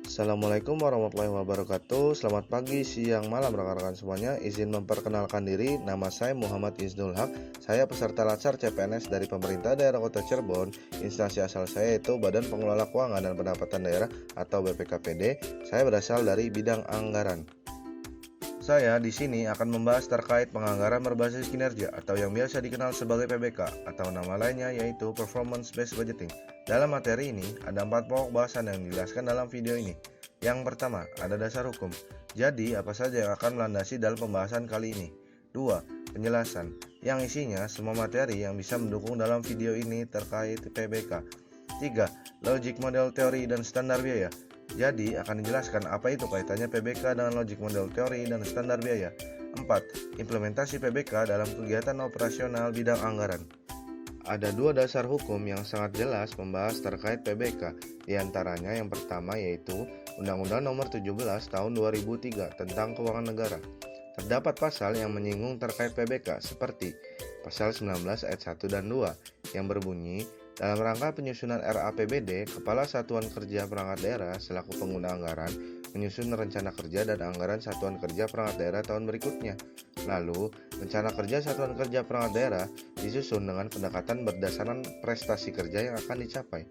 Assalamualaikum warahmatullahi wabarakatuh. Selamat pagi, siang, malam rekan-rekan semuanya. Izin memperkenalkan diri, nama saya Muhammad Iznul Haq. Saya peserta Latsar CPNS dari pemerintah daerah Kota Cirebon. Instansi asal saya yaitu Badan Pengelola Keuangan dan Pendapatan Daerah atau BPKPD. Saya berasal dari bidang anggaran. Saya di sini akan membahas terkait penganggaran berbasis kinerja atau yang biasa dikenal sebagai PBK atau nama lainnya yaitu Performance Based Budgeting. Dalam materi ini ada 4 pokok bahasan yang dijelaskan dalam video ini. Yang pertama, ada dasar hukum. Jadi, apa saja yang akan melandasi dalam pembahasan kali ini? 2. Penjelasan, yang isinya semua materi yang bisa mendukung dalam video ini terkait PBK. 3. Logic model teori dan standar biaya. Jadi, akan dijelaskan apa itu kaitannya PBK dengan logic model teori dan standar biaya. 4. Implementasi PBK dalam kegiatan operasional bidang anggaran. Ada 2 dasar hukum yang sangat jelas membahas terkait PBK. Di antaranya yang pertama yaitu Undang-Undang Nomor 17 Tahun 2003 tentang Keuangan Negara. Terdapat pasal yang menyinggung terkait PBK seperti Pasal 19 ayat 1 dan 2 yang berbunyi, dalam rangka penyusunan RAPBD, Kepala Satuan Kerja Perangkat Daerah selaku pengguna anggaran menyusun rencana kerja dan anggaran Satuan Kerja Perangkat Daerah tahun berikutnya. Lalu, rencana kerja Satuan Kerja Perangkat Daerah disusun dengan pendekatan berdasarkan prestasi kerja yang akan dicapai.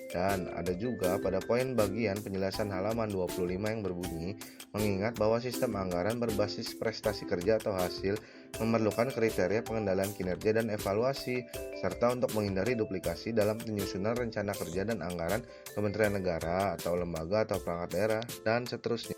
Dan ada juga pada poin bagian penjelasan halaman 25 yang berbunyi, mengingat bahwa sistem anggaran berbasis prestasi kerja atau hasil memerlukan kriteria pengendalian kinerja dan evaluasi, serta untuk menghindari duplikasi dalam penyusunan rencana kerja dan anggaran Kementerian Negara atau lembaga atau perangkat daerah, dan seterusnya.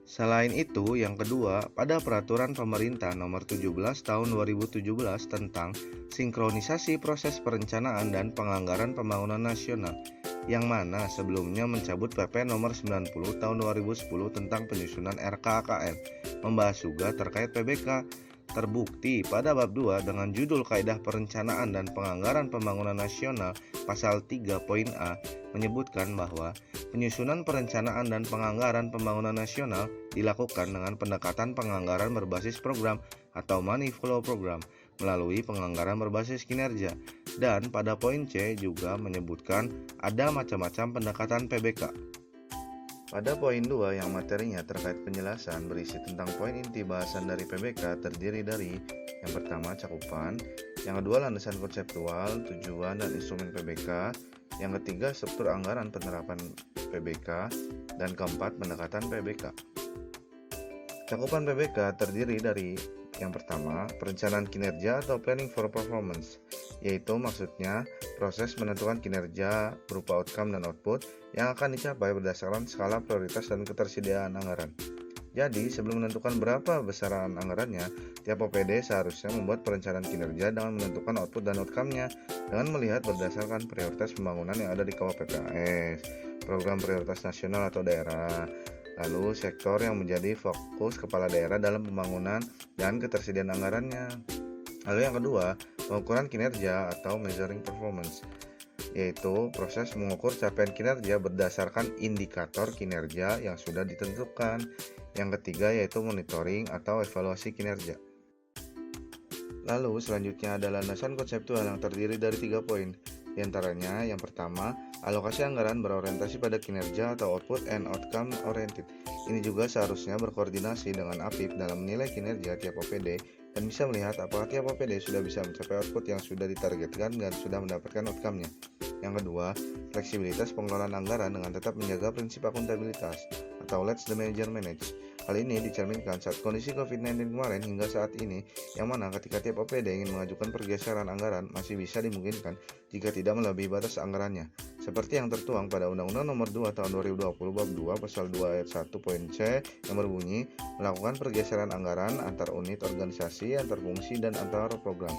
Selain itu, yang kedua, pada Peraturan Pemerintah Nomor 17 Tahun 2017 tentang sinkronisasi proses perencanaan dan penganggaran pembangunan nasional, yang mana sebelumnya mencabut PP Nomor 90 Tahun 2010 tentang penyusunan RKKM, membahas juga terkait PBK. Terbukti pada bab 2 dengan judul Kaidah Perencanaan dan Penganggaran Pembangunan Nasional pasal 3 poin A menyebutkan bahwa penyusunan perencanaan dan penganggaran pembangunan nasional dilakukan dengan pendekatan penganggaran berbasis program atau money flow program melalui penganggaran berbasis kinerja. Dan pada poin C juga menyebutkan ada macam-macam pendekatan PBK. Pada poin 2 yang materinya terkait penjelasan berisi tentang poin inti bahasan dari PBK terdiri dari yang pertama cakupan, yang kedua landasan konseptual, tujuan dan instrumen PBK, yang ketiga struktur anggaran penerapan PBK, dan keempat pendekatan PBK. Cakupan PBK terdiri dari yang pertama, perencanaan kinerja atau planning for performance, yaitu maksudnya proses menentukan kinerja berupa outcome dan output yang akan dicapai berdasarkan skala prioritas dan ketersediaan anggaran. Jadi, sebelum menentukan berapa besaran anggarannya, tiap OPD seharusnya membuat perencanaan kinerja dengan menentukan output dan outcome-nya dengan melihat berdasarkan prioritas pembangunan yang ada di KUPPKS, program prioritas nasional atau daerah, lalu sektor yang menjadi fokus kepala daerah dalam pembangunan dan ketersediaan anggarannya. Lalu yang kedua, pengukuran kinerja atau measuring performance, yaitu proses mengukur capaian kinerja berdasarkan indikator kinerja yang sudah ditentukan. Yang ketiga yaitu monitoring atau evaluasi kinerja. Lalu selanjutnya ada landasan konseptual yang terdiri dari 3 poin. Di antaranya yang pertama, alokasi anggaran berorientasi pada kinerja atau output and outcome oriented. Ini juga seharusnya berkoordinasi dengan APIP dalam menilai kinerja tiap OPD dan bisa melihat apakah tiap OPD sudah bisa mencapai output yang sudah ditargetkan dan sudah mendapatkan outcome-nya. Yang kedua, fleksibilitas pengelolaan anggaran dengan tetap menjaga prinsip akuntabilitas atau let the manager manage. Hal ini dicerminkan saat kondisi COVID-19 kemarin hingga saat ini, yang mana ketika tiap OPD ingin mengajukan pergeseran anggaran masih bisa dimungkinkan jika tidak melebihi batas anggarannya, seperti yang tertuang pada Undang-Undang Nomor 2 Tahun 2020 Bab 2 Pasal 2 Ayat 1 Poin C yang berbunyi melakukan pergeseran anggaran antar unit organisasi, antar fungsi, dan antar program.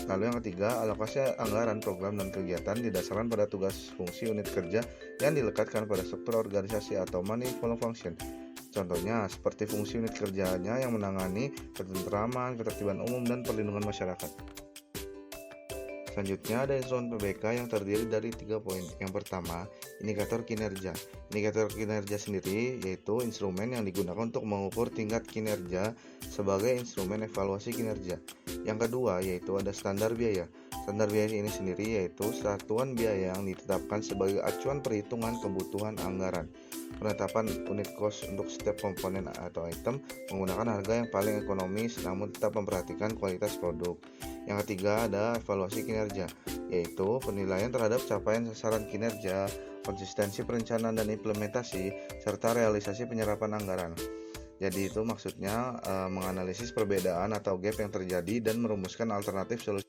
Lalu yang ketiga, alokasi anggaran program dan kegiatan didasarkan pada tugas fungsi unit kerja yang dilekatkan pada struktur organisasi atau money flow function. Contohnya seperti fungsi unit kerjanya yang menangani ketentraman, ketertiban umum, dan perlindungan masyarakat. Selanjutnya ada instrumen PBK yang terdiri dari 3 poin. Yang pertama, indikator kinerja. Indikator kinerja sendiri yaitu instrumen yang digunakan untuk mengukur tingkat kinerja sebagai instrumen evaluasi kinerja. Yang kedua yaitu ada standar biaya. Standar biaya ini sendiri yaitu satuan biaya yang ditetapkan sebagai acuan perhitungan kebutuhan anggaran. Penetapan unit cost untuk setiap komponen atau item menggunakan harga yang paling ekonomis namun tetap memperhatikan kualitas produk. Yang ketiga ada evaluasi kinerja, yaitu penilaian terhadap capaian sasaran kinerja, konsistensi perencanaan dan implementasi, serta realisasi penyerapan anggaran. Jadi itu maksudnya menganalisis perbedaan atau gap yang terjadi dan merumuskan alternatif solusi.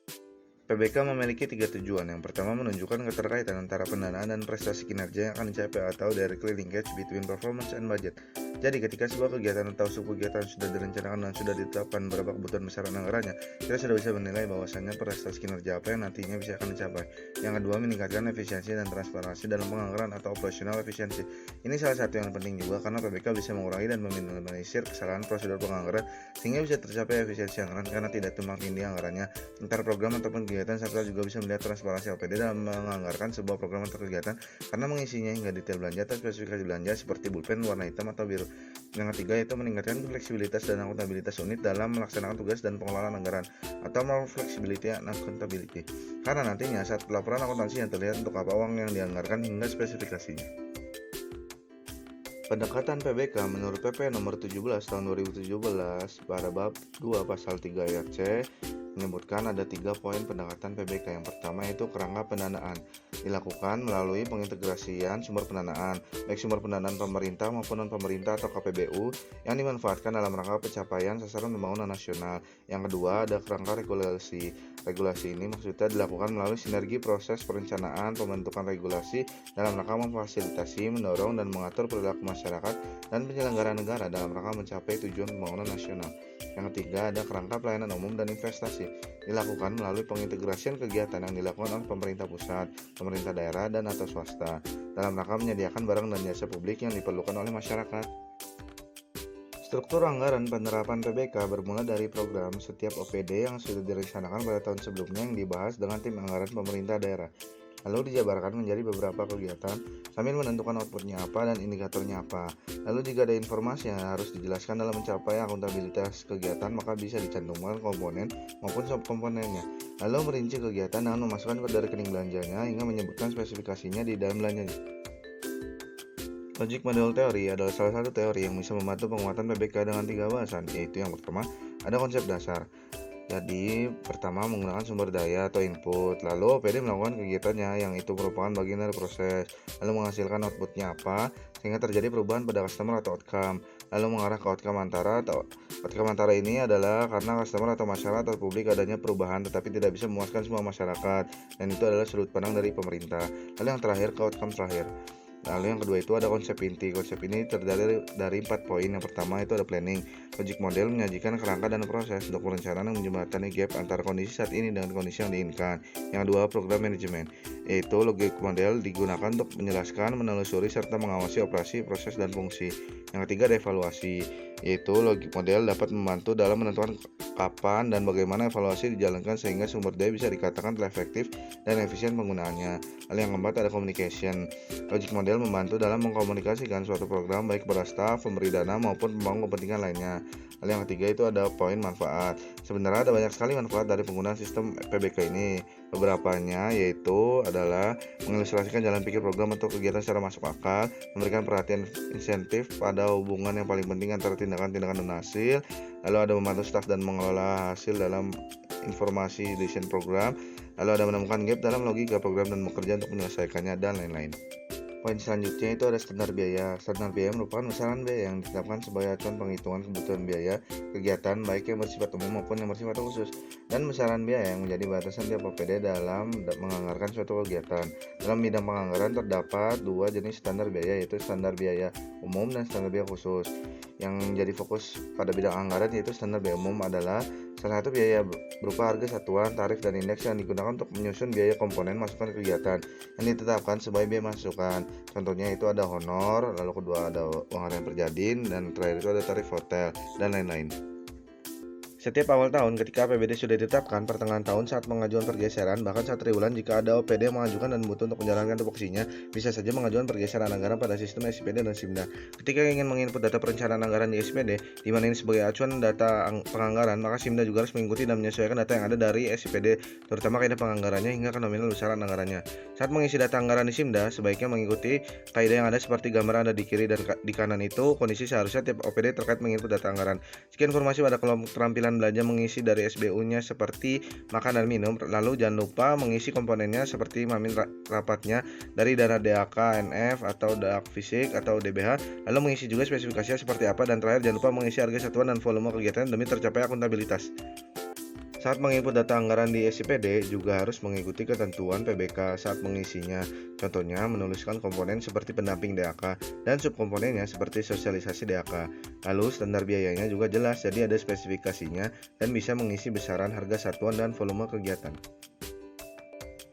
PBK memiliki 3 tujuan. Yang pertama, menunjukkan keterkaitan antara pendanaan dan prestasi kinerja yang akan dicapai atau directly linkage between performance and budget. Jadi ketika sebuah kegiatan atau subkegiatan sudah direncanakan dan sudah ditetapkan berapa kebutuhan besaran anggarannya, kita sudah bisa menilai bahwasannya prestasi kinerja apa yang nantinya bisa akan dicapai. Yang kedua, meningkatkan efisiensi dan transparansi dalam penganggaran atau operasional efisiensi. Ini salah satu yang penting juga karena PBK bisa mengurangi dan meminimalisir kesalahan prosedur penganggaran sehingga bisa tercapai efisiensi anggaran karena tidak tumpang tindih anggarannya antar program ataupun kegiatan, serta juga bisa melihat transparansi OPD dalam menganggarkan sebuah program atau kegiatan karena mengisinya hingga detail belanja atau spesifikasi belanja seperti pulpen warna hitam atau biru. Yang ketiga yaitu meningkatkan fleksibilitas dan akuntabilitas unit dalam melaksanakan tugas dan pengelolaan anggaran atau more flexibility and accountability. Karena nantinya saat pelaporan akuntansi yang terlihat untuk apa uang yang dianggarkan hingga spesifikasinya. Pendekatan PBK menurut PP nomor 17 tahun 2017 pada bab 2 pasal 3 ayat C menyebutkan ada 3 poin pendekatan PBK. Yang pertama yaitu kerangka pendanaan, dilakukan melalui pengintegrasian sumber pendanaan, baik sumber pendanaan pemerintah maupun non-pemerintah atau KPBU yang dimanfaatkan dalam rangka pencapaian sasaran pembangunan nasional. Yang kedua ada kerangka regulasi. Regulasi ini maksudnya dilakukan melalui sinergi proses perencanaan, pembentukan regulasi dalam rangka memfasilitasi, mendorong dan mengatur perilaku masyarakat dan penyelenggara negara dalam rangka mencapai tujuan pembangunan nasional. Yang ketiga ada kerangka pelayanan umum dan investasi, dilakukan melalui pengintegrasian kegiatan yang dilakukan oleh pemerintah pusat, pemerintah daerah, dan atau swasta dalam rangka menyediakan barang dan jasa publik yang diperlukan oleh masyarakat. Struktur anggaran penerapan PBK bermula dari program setiap OPD yang sudah direncanakan pada tahun sebelumnya yang dibahas dengan tim anggaran pemerintah daerah, lalu dijabarkan menjadi beberapa kegiatan sambil menentukan outputnya apa dan indikatornya apa. Lalu jika ada informasi yang harus dijelaskan dalam mencapai akuntabilitas kegiatan, maka bisa dicantumkan komponen maupun subkomponennya. Lalu merinci kegiatan dengan memasukkan kode rekening belanjanya hingga menyebutkan spesifikasinya di dalam belanjanya. Logic model teori adalah salah satu teori yang bisa membantu penguatan PBK dengan 3 bahasan, yaitu yang pertama ada konsep dasar. Jadi pertama menggunakan sumber daya atau input, lalu OPD melakukan kegiatannya yang itu merupakan bagian dari proses, lalu menghasilkan outputnya apa sehingga terjadi perubahan pada customer atau outcome, lalu mengarah ke outcome antara ini adalah karena customer atau masyarakat atau publik adanya perubahan tetapi tidak bisa memuaskan semua masyarakat, dan itu adalah sudut pandang dari pemerintah. Lalu yang terakhir ke outcome terakhir. Lalu yang kedua itu ada konsep inti. Konsep ini terdiri dari 4 poin. Yang pertama itu ada planning. Logic model menyajikan kerangka dan proses untuk perencanaan yang menjembatani gap antara kondisi saat ini dengan kondisi yang diinginkan. Yang kedua program manajemen, yaitu logic model digunakan untuk menjelaskan, menelusuri serta mengawasi operasi, proses dan fungsi. Yang ketiga ada evaluasi, yaitu logic model dapat membantu dalam menentukan kapan dan bagaimana evaluasi dijalankan sehingga sumber daya bisa dikatakan telah efektif dan efisien penggunaannya. Lalu yang keempat ada communication. Logic model membantu dalam mengkomunikasikan suatu program baik kepada staf, pemberi dana maupun pembangun kepentingan lainnya. Lalu yang ketiga itu ada poin manfaat. Sebenarnya ada banyak sekali manfaat dari penggunaan sistem PBK ini. Beberapanya yaitu adalah mengilustrasikan jalan pikir program untuk kegiatan secara masuk akal, memberikan perhatian insentif pada hubungan yang paling penting antara tindakan-tindakan dan hasil, lalu ada membantu staf dan mengelola hasil dalam informasi desain program, lalu ada menemukan gap dalam logika program dan bekerja untuk menyelesaikannya, dan lain-lain. Poin selanjutnya itu ada standar biaya. Standar biaya merupakan besaran biaya yang ditetapkan sebagai acuan penghitungan kebutuhan biaya kegiatan baik yang bersifat umum maupun yang bersifat khusus, dan besaran biaya yang menjadi batasan tiap OPD dalam menganggarkan suatu kegiatan. Dalam bidang penganggaran terdapat 2 jenis standar biaya, yaitu standar biaya umum dan standar biaya khusus. Yang menjadi fokus pada bidang anggaran yaitu standar biaya umum adalah salah satu biaya berupa harga satuan, tarif, dan indeks yang digunakan untuk menyusun biaya komponen masukan kegiatan yang ditetapkan sebagai biaya masukan. Contohnya itu ada honor, lalu kedua ada uang harian per jadin, dan terakhir itu ada tarif hotel, dan lain-lain. Setiap awal tahun ketika APBD sudah ditetapkan, pertengahan tahun saat pengajuan pergeseran, bahkan saat triwulan jika ada OPD yang mengajukan dan butuh untuk menjalankan tupoksinya, bisa saja mengajukan pergeseran anggaran pada sistem SIPD dan SIMDA. Ketika ingin menginput data perencanaan anggaran di SIPD, di mana ini sebagai acuan data penganggaran, maka SIMDA juga harus mengikuti dan menyesuaikan data yang ada dari SIPD, terutama kaidah penganggarannya hingga ke nominal besaran anggarannya. Saat mengisi data anggaran di SIMDA, sebaiknya mengikuti kaidah yang ada seperti gambar ada di kiri dan di kanan itu kondisi seharusnya tiap OPD terkait menginput data anggaran. Jika informasi pada kolom keterampilan belanja mengisi dari SBU-nya seperti makan dan minum, lalu jangan lupa mengisi komponennya seperti mamin rapatnya dari dana DAK, NF atau DAK fisik atau DBH, lalu mengisi juga spesifikasinya seperti apa, dan terakhir jangan lupa mengisi harga satuan dan volume kegiatan demi tercapai akuntabilitas. Saat menginput data anggaran di SIPD juga harus mengikuti ketentuan PBK saat mengisinya. Contohnya menuliskan komponen seperti pendamping DAK dan subkomponennya seperti sosialisasi DAK. Lalu standar biayanya juga jelas, jadi ada spesifikasinya dan bisa mengisi besaran harga satuan dan volume kegiatan.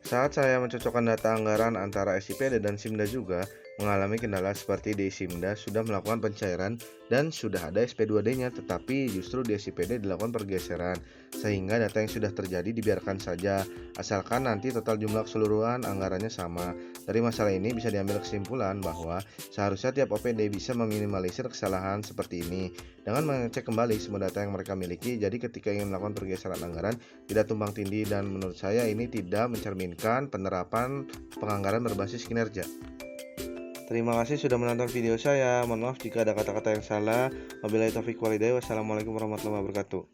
Saat saya mencocokkan data anggaran antara SIPD dan SIMDA juga mengalami kendala seperti di SIMDA sudah melakukan pencairan dan sudah ada SP2D-nya, tetapi justru di SIPD dilakukan pergeseran, sehingga data yang sudah terjadi dibiarkan saja, asalkan nanti total jumlah keseluruhan anggarannya sama. Dari masalah ini bisa diambil kesimpulan bahwa seharusnya tiap OPD bisa meminimalisir kesalahan seperti ini dengan mengecek kembali semua data yang mereka miliki. Jadi ketika ingin melakukan pergeseran anggaran tidak tumpang tindih, dan menurut saya ini tidak mencerminkan penerapan penganggaran berbasis kinerja. Terima kasih sudah menonton video saya. Mohon maaf jika ada kata-kata yang salah. Wabillahi taufiq walhidayah. Wassalamualaikum warahmatullahi wabarakatuh.